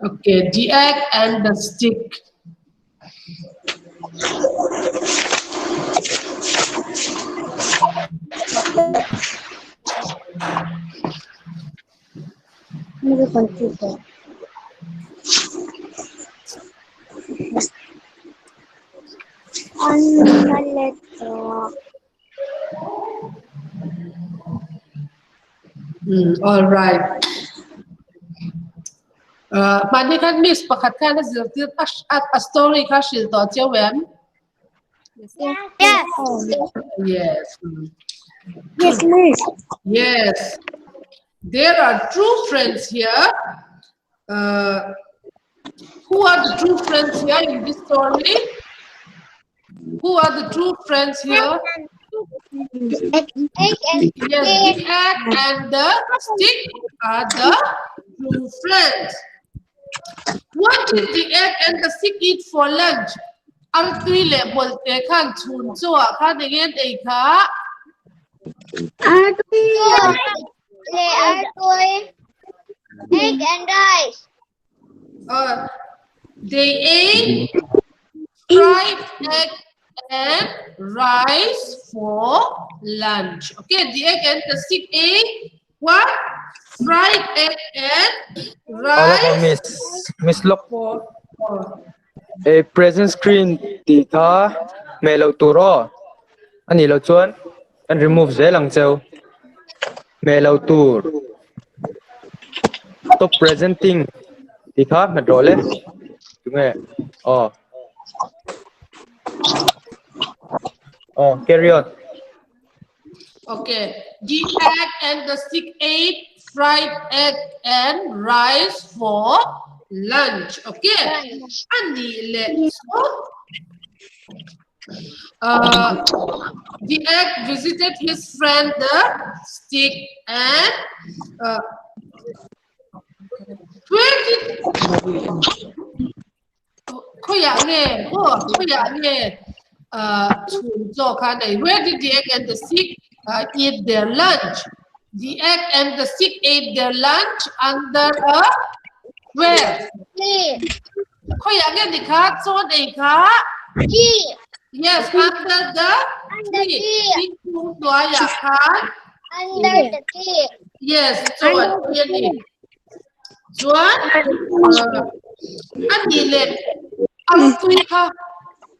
Okay, the egg and the stick. All right. Mani kan miss pakat kan zirtir a story ka shil to chewen. Yes. Yes. Yes, miss. Yes. There are true friends here. Who are the true friends here in this story? Who are the true friends here? Egg and Yes, the egg and the stick are the true friends. What did the egg and the stick eat for lunch? Artui le bolte kan chun chua kan again ei ka. egg and rice. They ate fried egg and rice for lunch. Okay, the egg and the stick ate what? Fried egg and rice Miss Look, for a present screen tita melo turo. Ani lo chuan and remove zelang cheu. Melo tur. Stop presenting tita madrole. Tunge. Oh. Oh, carry on. Okay, the egg and the stick ate fried egg and rice for lunch. Okay, Ani let's go. The egg visited his friend the stick and where did where did the egg and the stick eat their lunch? The egg and the stick ate their lunch under a where? Yes, under the tree. Under the tree. Yes, so really.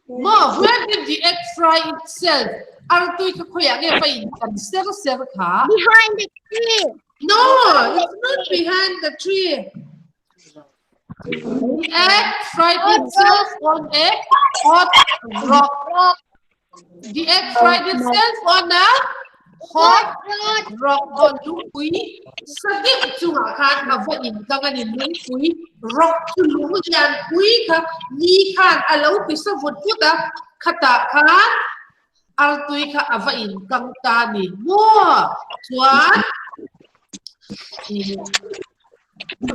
Where did the egg fry itself? Behind the tree. No, it's not behind the tree. The egg fried itself on a hot rock. The egg fried itself on a hot rock on Lukui. Sakit cuma kan apa ini tangan ini Lukui rock tu lumayan kui ka ni kan alau bisa buat kita katakan altui ka apa ini kang tani. Wah, tuan.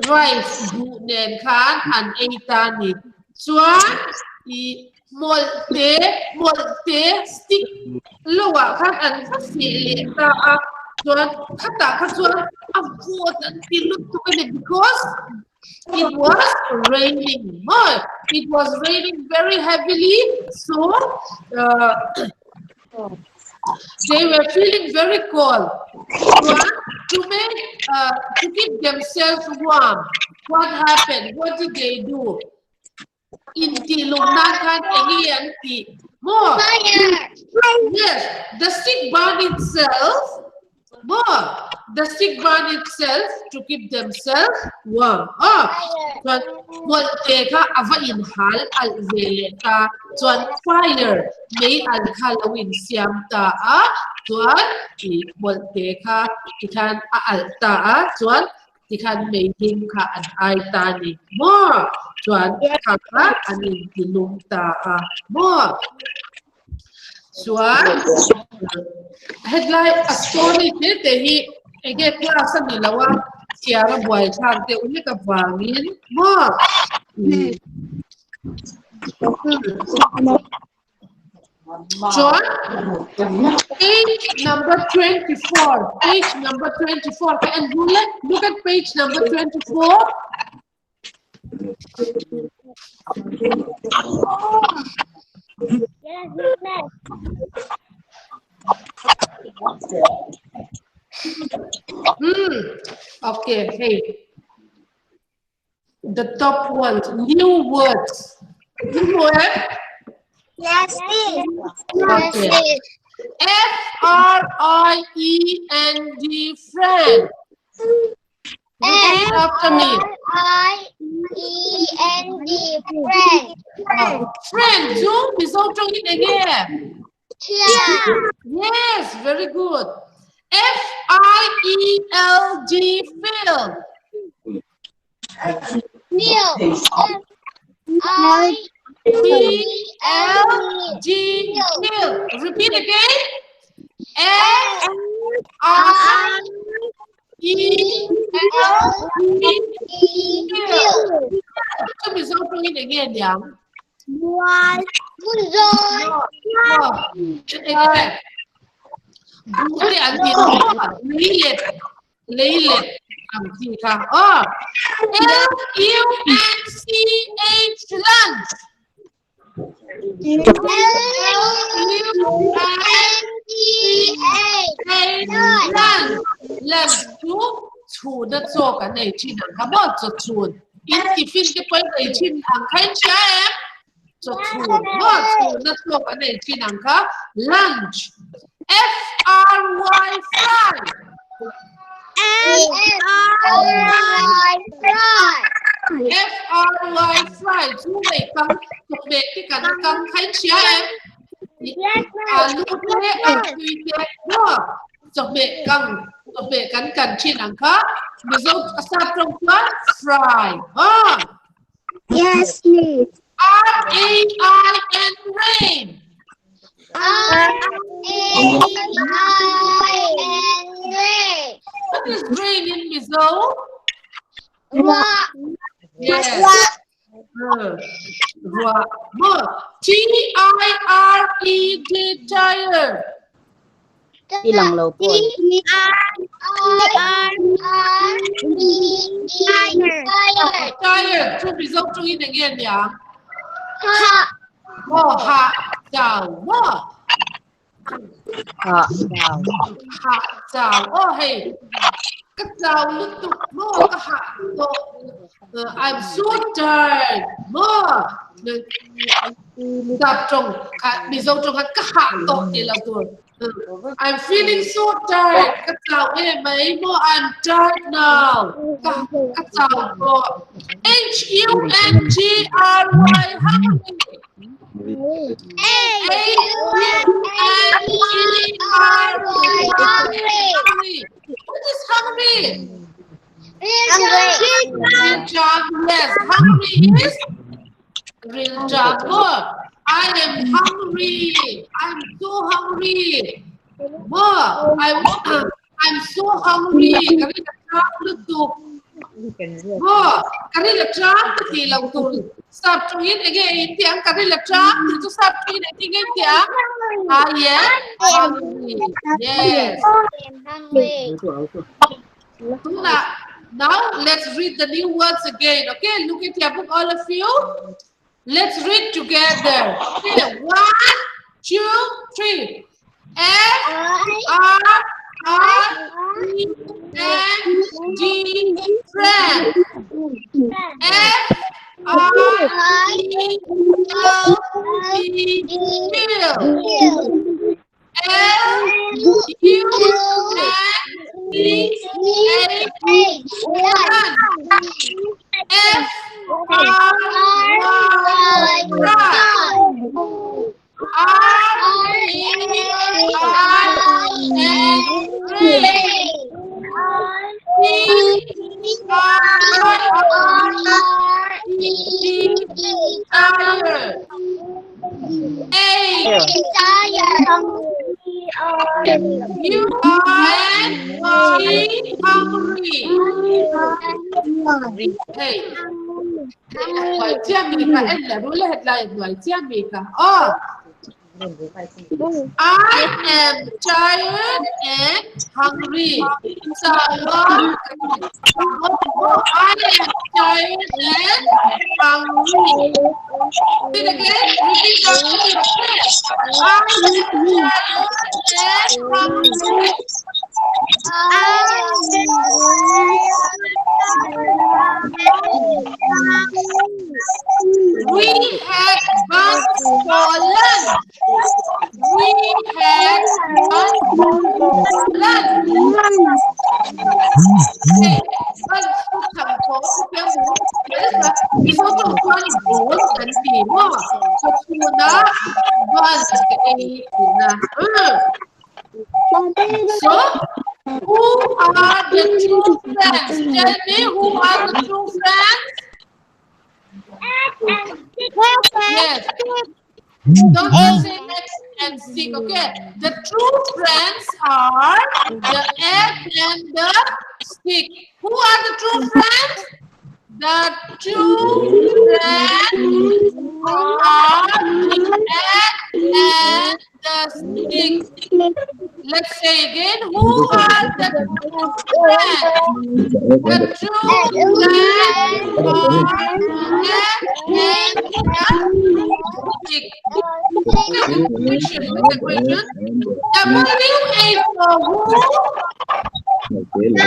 Rice bu nen kan an eitani. Tuan I molte stick luar kan an kasih ta tuan kata tuan avoid until tu kan because it was raining. It was raining very heavily, so they were feeling very cold. To keep themselves warm, what happened? What did they do? Inti lumnakan anti more. Yes, the stick burned itself. More. The stick burned itself to keep themselves warm. Tuan molteka ava inhal al veleka. Tuan fire may al Halloween siam taa. Tuan molteka ikan al taa. Tuan ikan may himka an ay tani. More. Tuan kaka anin dilum taa. More. Tuan headline a story te hi ege class ni lawa tiara boy chang te uni ka bangin mo John Page number 24. Page number 24. Okay, and look at page number 24. Okay, hey. The top ones, new words. New word? Yes, Okay. F-R-I-E-N-D, friend. Repeat after me. F-R-I-E-N-D, friend. Friend, Zoom is also in again. Teacher. Yes, very good. F-I-E-L-D, field. Field. F-I-E-L-D, field. Repeat again. F-I-E-L-D, field. Zoom is also in again, yeah. Good joy. Again. Buti ang lilit. Lilit. Ang tika. Oh. L-U-N-C-H, lunch. L-U-N-C-H, lunch. Lunch. Chú đã cho cái này chi năng cả bao giờ chú. In tiffin cái bánh này chi năng khai chia em. Cho chú. Bao chú đã cho cái này chi năng cả. Lunch. F-R-Y, fry. F-R-Y, fry. Chú mày cắm, chụp mẹ cái cắn cắm khai chia em. Lúc thế ăn tùy nhẹ nữa. Chụp mẹ cắn chi năng cả. Bây giờ sát trong quá, fry. Yes, please. R-A-I-N, rain. R-A-I-N-Rain. What is rain in Mizo? Yes. T-I-R-E-D, tire. Ilang low po. Tire. Chú Mizo chú in again, yeah. Ha. Hạ chào hạ chào hey các chào liên tục các hạ I'm so tired tập trung bị dâu trong các hạ tổ thì là rồi I'm feeling so tired các chào em mấy I'm tired now các chào H-U-N-G-R-Y hungry. What is hungry? Real job, yes. Hungry is real job. Good. I am hungry. I'm so hungry. More. I'm so hungry. Kami job lutuk. More. Kami job thì lòng tụi. Sắp trong ít again tiếng cái này là trap thì chúng sắp trong ít tiếng tiếng yes hungry yes đúng là now let's read the new words again okay look at your book all of you let's read together okay 1 2 3 F-R-I-E-N-D friend You are hungry. Hey, hỏi chia mì cả em là đối là lại hỏi chia mì cả. I am tired and hungry. Salam. I am tired and hungry. Repeat again. Repeat after me. I am tired and hungry. We had buns for lunch. We had buns for lunch. Okay, buns của thành phố kéo bún. Đấy là cái số trong con bốn tấn tỷ mà. Số số đó buns cái là So, who are the true friends? Tell me who are the true friends? Yes. Don't just say egg and stick, okay? The true friends are the egg and the stick. Who are the true friends? The true friends are the egg and the stick. Let's say again, who are the true friends? The true friends are the egg and the stick. With the question, W for who? W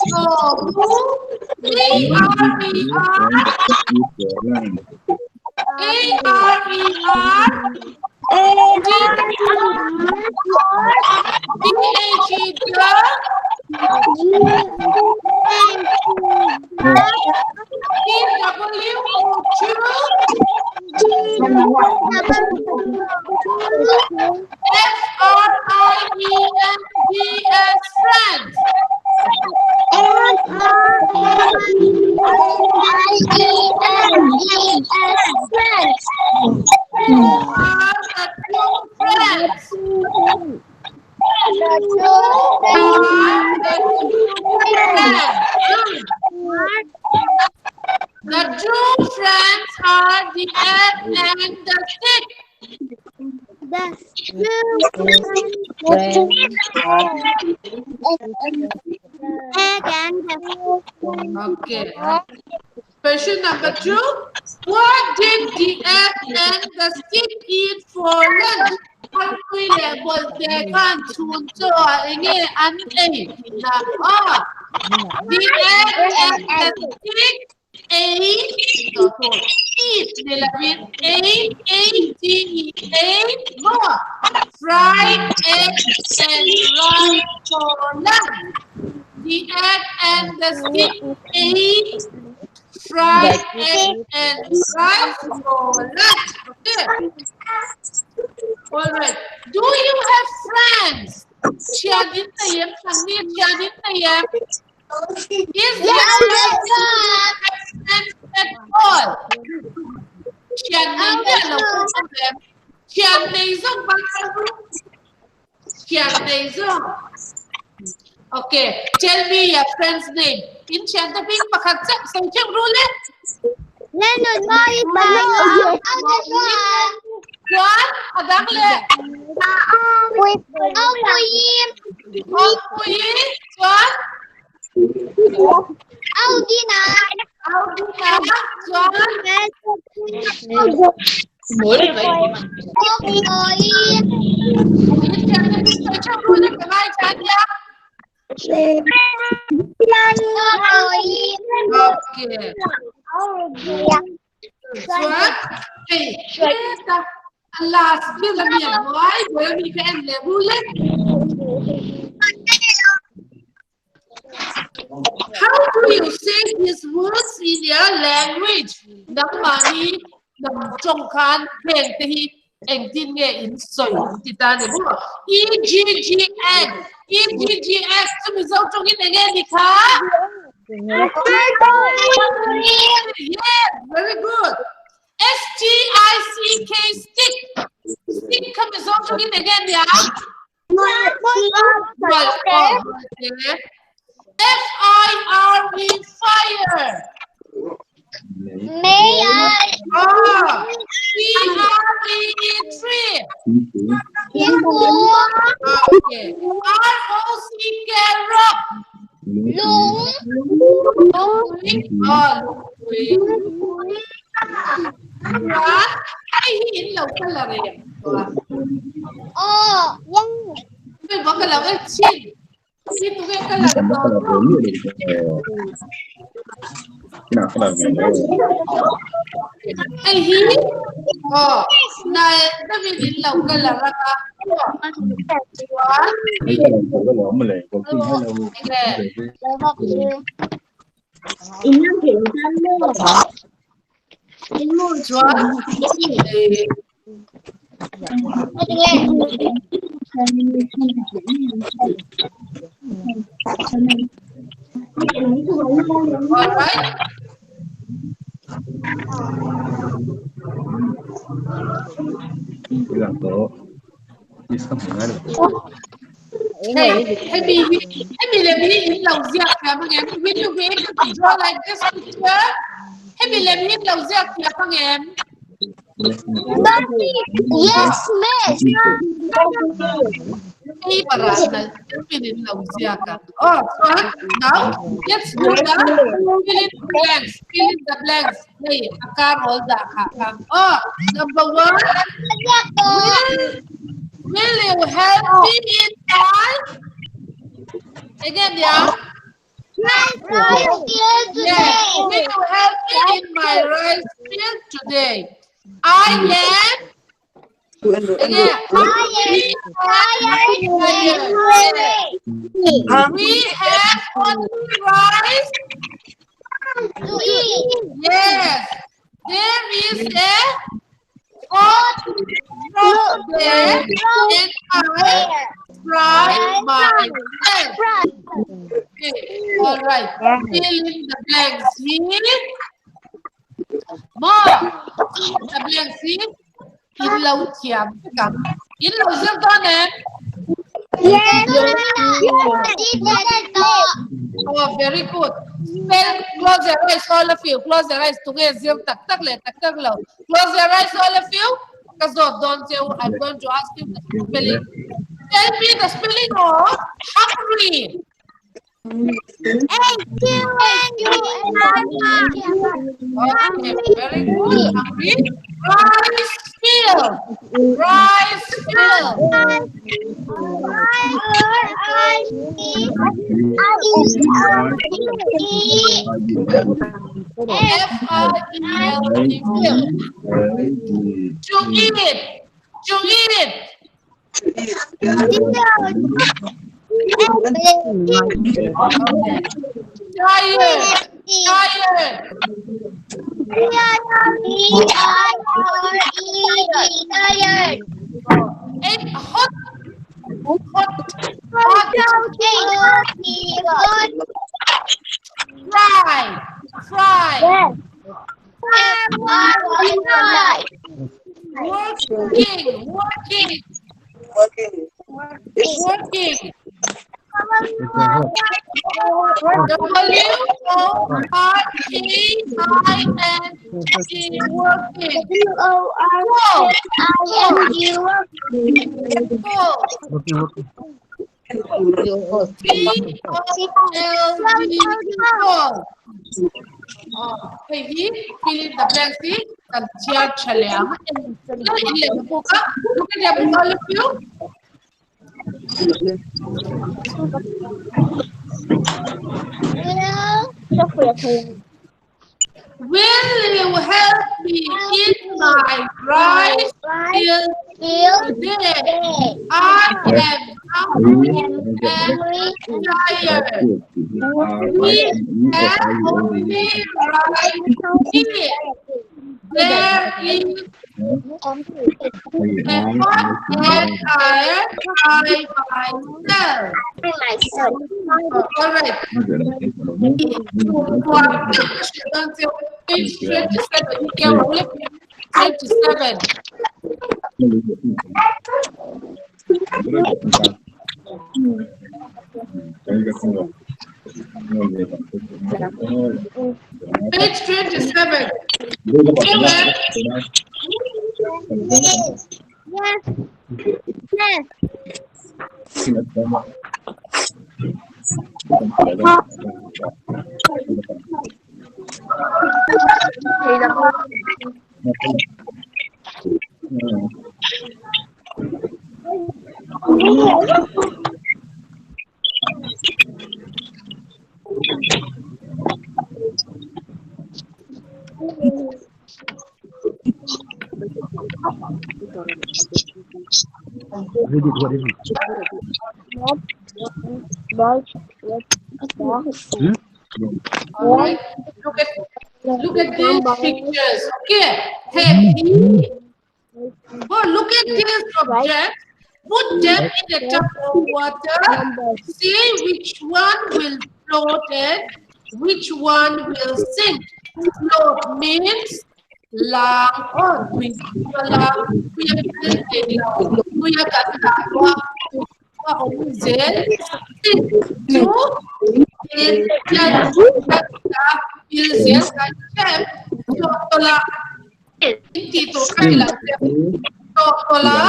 for who? A-R-E-R. Friends. The true friends are the egg and the stick. Okay. Question number 2. What did the egg and the stick eat for lunch? The egg and the stick ate, more fried eggs and rice for lunch. The egg and the stick ate fried egg and rice for lunch. Okay. All right. Do you have friends? Is your friends at all? Okay, tell me your friend's name. In Chantabing Pakatsa, Sancham Rule. John, Adagle. John. Audina. How do you say these words in your language? Namani, nam chongkan, penti, engtinge in soy, titane bo. EGGX, EGGX. So result chongin again, Nika. Yeah, very good. STICK, stick. Stick come result chongin again, yeah. FIRE, fire. May I? Oh, P-R-E-E-3. Yes, Okay. R-O-C carrot. Lũng. Cái hiển lầu cái là này. Cái có cái là cái chim. Chim tụi cái là cái cái hiển. Này cái gì hiển lầu cái là cái Hey, maybe let me in lầu giặc cả mọi em. When you make a draw like this picture, hey, maybe let me in lầu giặc cả mọi em. Yes, miss. Hey, para na in lầu giặc cả. Oh, so now let's do that. Fill in the blanks. Fill in the blanks. Hey, akar all that. Oh, number 1. Will you help me in my? Again, yeah. Rice field Yeah. Will today. you help me in my rice field today? I am. Again. We have only rice. Yes. There is a pot from there, and I fry myself. Okay. All right. Fill in the blanks here. More. The blanks here. In lâu chiếm cầm. In lâu dương con nè. Oh, very good. Spell, close your eyes, all of you. Close your eyes. Together, dương tak tak le, tak tak lo. Close your eyes, all of you. Because don't say, I'm going to ask you the spelling. Tell me the spelling of hungry. Okay, very good. Hungry. Rice field. Rice field. F-I-E-L-D field. To eat it. To eat it. Tired. Tired. And hot. Hot. Hot. Fry. Fry. Working. Working. Working. W-O-R-K-I-N-G. Working. Hey, fill in the blanks. And chair chaleam. Look at all of you. Will you help me in my rice field today? I am hungry and tired. We have only rice here. There is a pot and I myself. All right. Page 27. You can flip 27. Page 27. Okay, man. Alright, look at these pictures. Okay, happy. Oh, look at these objects. Put them in a tub of water. See which one will float and which one will sink. Float means lang or lang. Kuya katawa. Sink to il titolo tola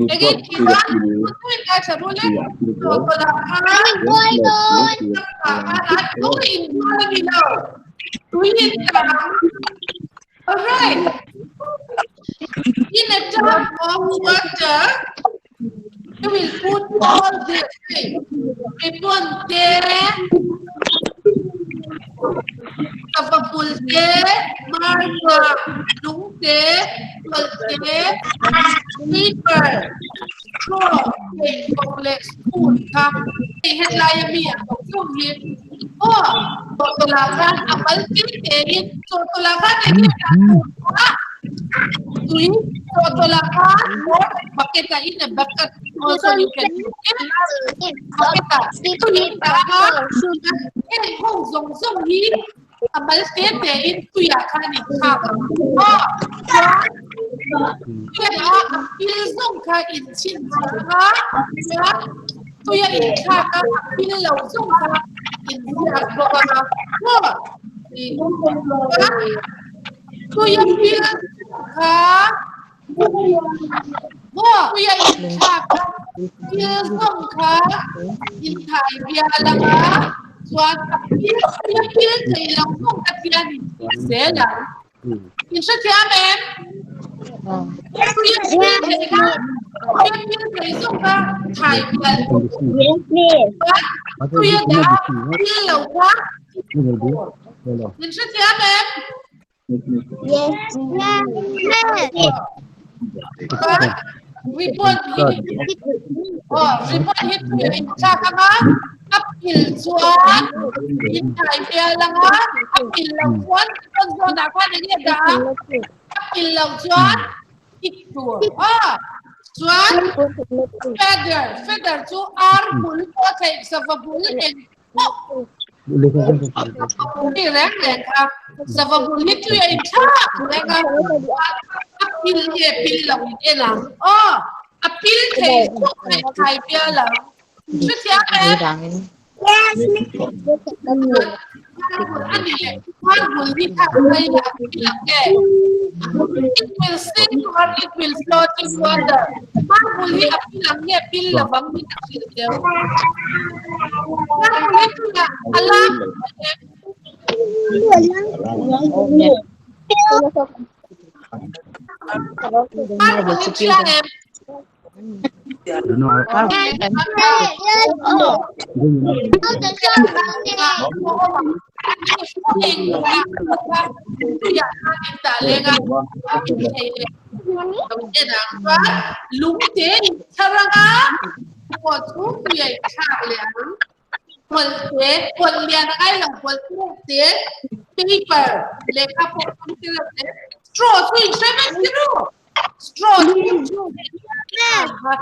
again all right, in a tub of water you will put all this thing. Riponte, kapapulte, marma, lungte, pulte, paper, straw, complex, spoon, cup, headline miya, sunghin. Oh, totolakan, apalkin, totolakan, totolakan, bakit in a bucket also you can Kuya Inchak, Pilsong ka, Intay biya lang ha, Suat Kuya kay lang kung katiyan Sela. Insya tiyamen. Kuya kay ka, Kuya kay song ka, Thai biya. Kuya da, Pilaw ka. Insya tiyamen. Yes, Report hit Inchak ka, Apil Suat, Intay biya lang ha, Apil lang Suat, Pagzo na ka, nagyada ha, Apil lang Suat, Ikto. Suat, feather, to arbul, okay, sa fabul, and Direct sa fabulit ko yung Inchak. Apil lang yun lang. Apil kay biya lang. So siya yes, it will sink or it will float in water. Manguli apil lang niya, apil labang minakil. Manguli ko na, alam. Manguli siya lungte saranga potu kuyai khalian polte pollian ai lang polte paper lekha potu tirate straw so seven zero strawครับ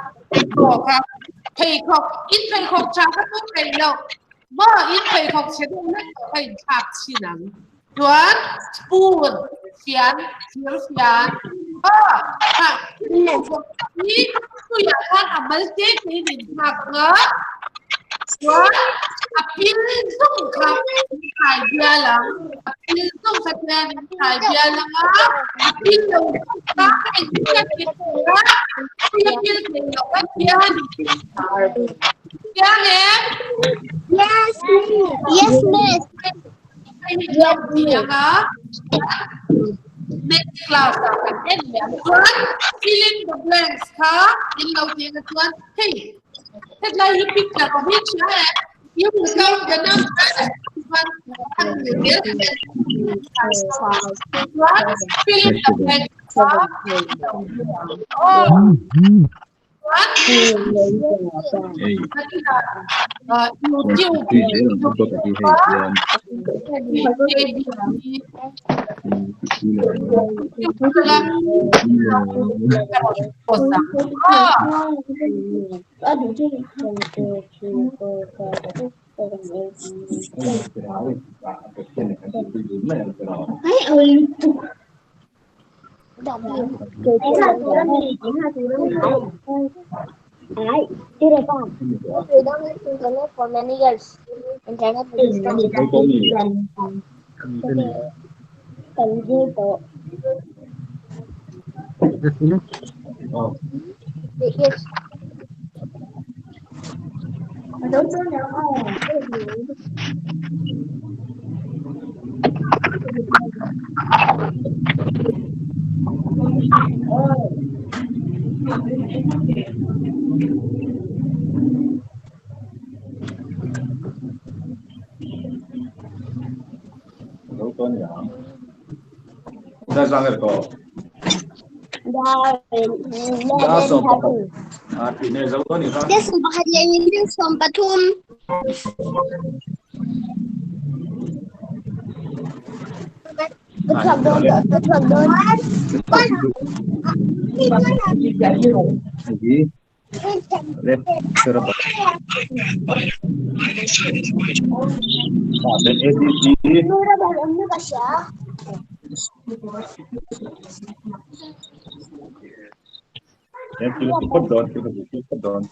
เพย์ขอบอินเพย์ขอบชาก็ต้องเพย์แล้วบ่อินเพย์ขอบเช็ดเล็กเพย์ขาดชิ้นนั้นส่วนสปูนเขียนค่ะนี่ตัวอย่างการทำมันเจ๊ที่ดินหักเงาส่วน apil sung ka kai bia lang apil sung sa kyan kai bia lang apil lo ka ai ka kit ka apil ke lo ka bia ni kya ne Yes, miss. Yes, miss. ai ni lo dia ka next class akan end ya tuan fill in the blanks ka in lo dia ka tuan hey thật là hiệp định là có biết chứ ạ nhưng mà câu Việt Nam vâng ăn người biết quá phim tập này quá quá yêu chiêu Tuy thế là không có cái gì hết We don't use internet for many years. Internet is yes. Ra sang cái cổ. Ra sổ. Thì này dấu có gì không? This is Bahadiyah from Batum. Gì? Lên, cho nó bật. Bên ABC. Em chưa có đón, chưa có đón.